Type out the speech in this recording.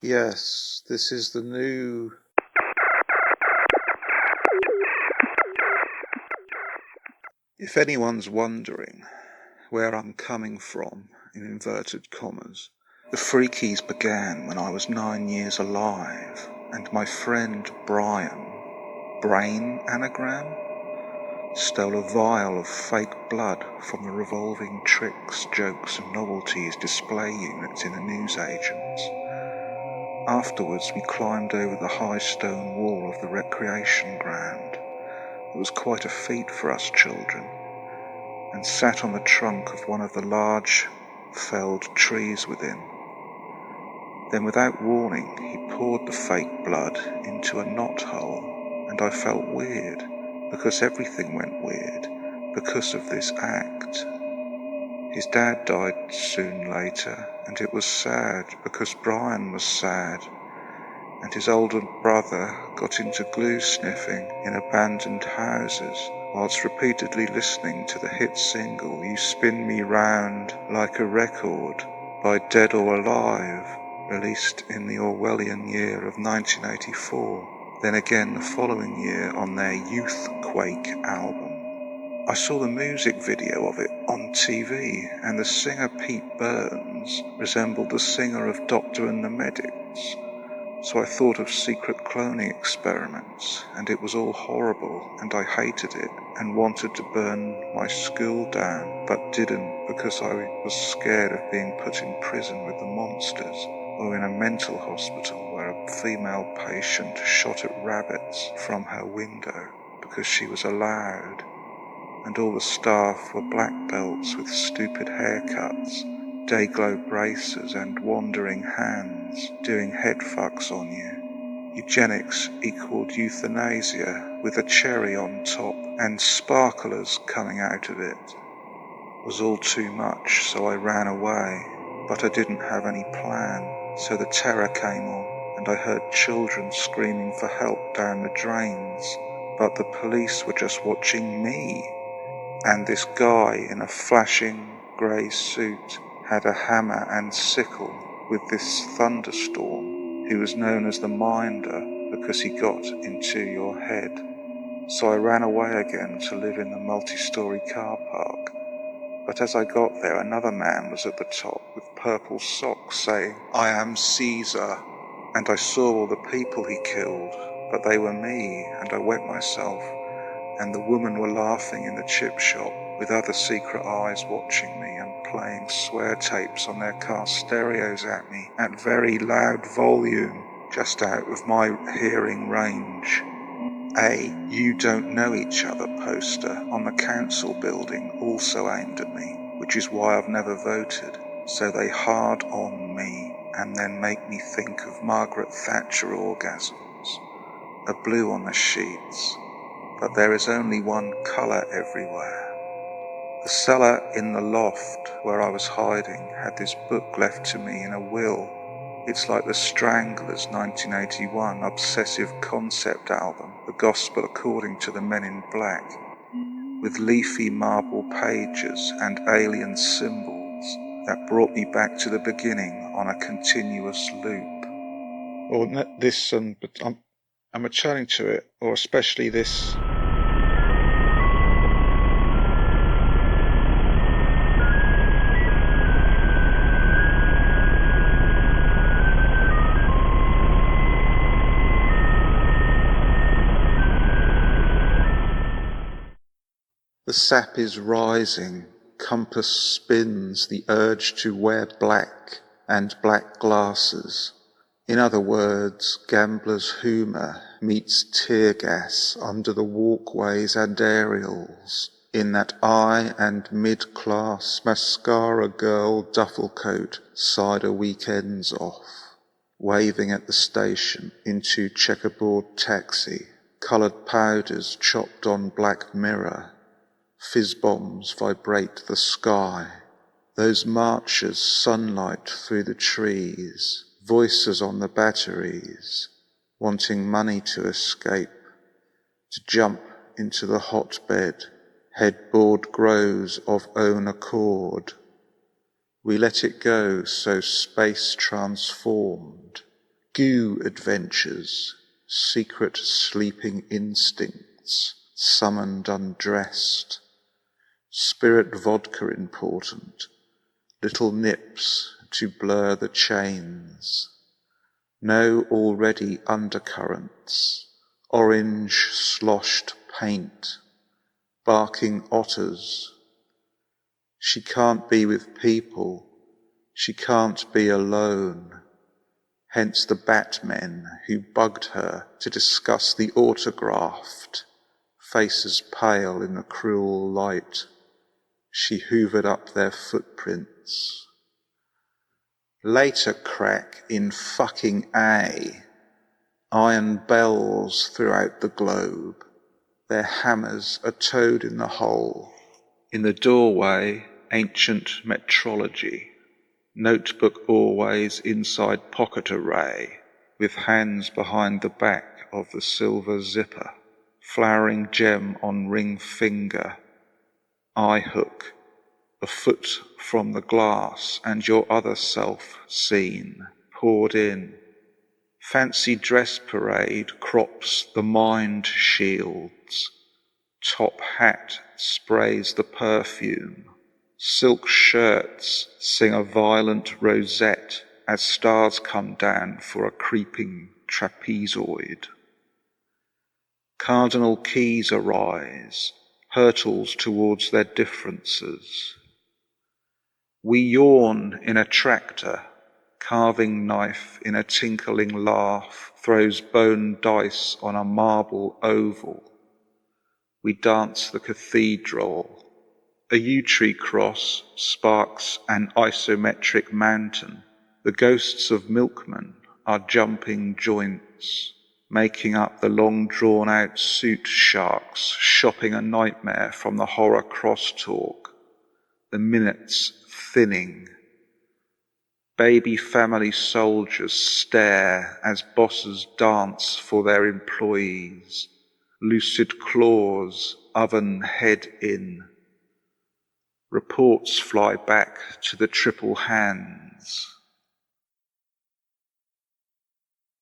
Yes, this is the new... If anyone's wondering where I'm coming from, in inverted commas, the freakies began when I was 9 years alive, and my friend Brian, Brain Anagram, stole a vial of fake blood from the revolving tricks, jokes and novelties display units in the newsagents. Afterwards we climbed over the high stone wall of the recreation ground. It was quite a feat for us children, and sat on the trunk of one of the large felled trees within. Then without warning he poured the fake blood into a knothole, and I felt weird, because everything went weird, because of this act. His dad died soon later, and it was sad, because Brian was sad, and his older brother got into glue sniffing in abandoned houses, whilst repeatedly listening to the hit single You Spin Me Round Like a Record by Dead or Alive, released in the Orwellian year of 1984, then again the following year on their Youthquake album. I saw the music video of it on TV, and the singer Pete Burns resembled the singer of Doctor and the Medics. So I thought of secret cloning experiments, and it was all horrible, and I hated it, and wanted to burn my school down, but didn't, because I was scared of being put in prison with the monsters, or in a mental hospital where a female patient shot at rabbits from her window, because she was allowed, and all the staff were black belts with stupid haircuts, day-glow braces and wandering hands doing head fucks on you. Eugenics equaled euthanasia with a cherry on top and sparklers coming out of it. It was all too much, so I ran away, but I didn't have any plan, so the terror came on and I heard children screaming for help down the drains, but the police were just watching me. And this guy in a flashing grey suit had a hammer and sickle with this thunderstorm, who was known as the Minder because he got into your head. So I ran away again to live in the multi-storey car park. But as I got there, another man was at the top with purple socks saying, I am Caesar. And I saw all the people he killed, but they were me, and I wet myself. And the women were laughing in the chip shop, with other secret eyes watching me and playing swear tapes on their car stereos at me at very loud volume, just out of my hearing range. A You Don't Know Each Other poster on the council building also aimed at me, which is why I've never voted. So they hard on me and then make me think of Margaret Thatcher orgasms. A blue on the sheets. But there is only one colour everywhere. The cellar in the loft where I was hiding had this book left to me in a will. It's like the Stranglers' 1981 obsessive concept album, The Gospel According to the Men in Black, with leafy marble pages and alien symbols that brought me back to the beginning on a continuous loop. Or this, but I'm returning to it, or especially this. The sap is rising, compass spins the urge to wear black and black glasses. In other words, gambler's humour meets tear gas under the walkways and aerials in that eye and mid-class mascara girl duffel coat cider weekends off, waving at the station into checkerboard taxi, coloured powders chopped on black mirror. Fizz bombs vibrate the sky. Those marchers sunlight through the trees. Voices on the batteries, wanting money to escape, to jump into the hotbed. Headboard grows of own accord. We let it go so space transformed. Goo adventures, secret sleeping instincts, summoned undressed, spirit vodka important, little nips to blur the chains. No already undercurrents, orange sloshed paint, barking otters. She can't be with people, she can't be alone. Hence the Batmen who bugged her to discuss the autographed, faces pale in the cruel light. She hoovered up their footprints. Later crack in fucking A. Iron bells throughout the globe. Their hammers a toad in the hole. In the doorway, ancient metrology. Notebook always inside pocket array, with hands behind the back of the silver zipper. Flowering gem on ring finger. Eye hook, a foot from the glass, and your other self seen, poured in. Fancy dress parade crops the mind shields. Top hat sprays the perfume. Silk shirts sing a violent rosette as stars come down for a creeping trapezoid. Cardinal keys arise, hurtles towards their differences. We yawn in a tractor, carving knife in a tinkling laugh throws bone dice on a marble oval. We dance the cathedral. A yew tree cross sparks an isometric mountain. The ghosts of milkmen are jumping joints, making up the long drawn-out suit sharks, shopping a nightmare from the horror crosstalk. The minutes thinning. Baby family soldiers stare as bosses dance for their employees. Lucid claws, oven head in. Reports fly back to the triple hands.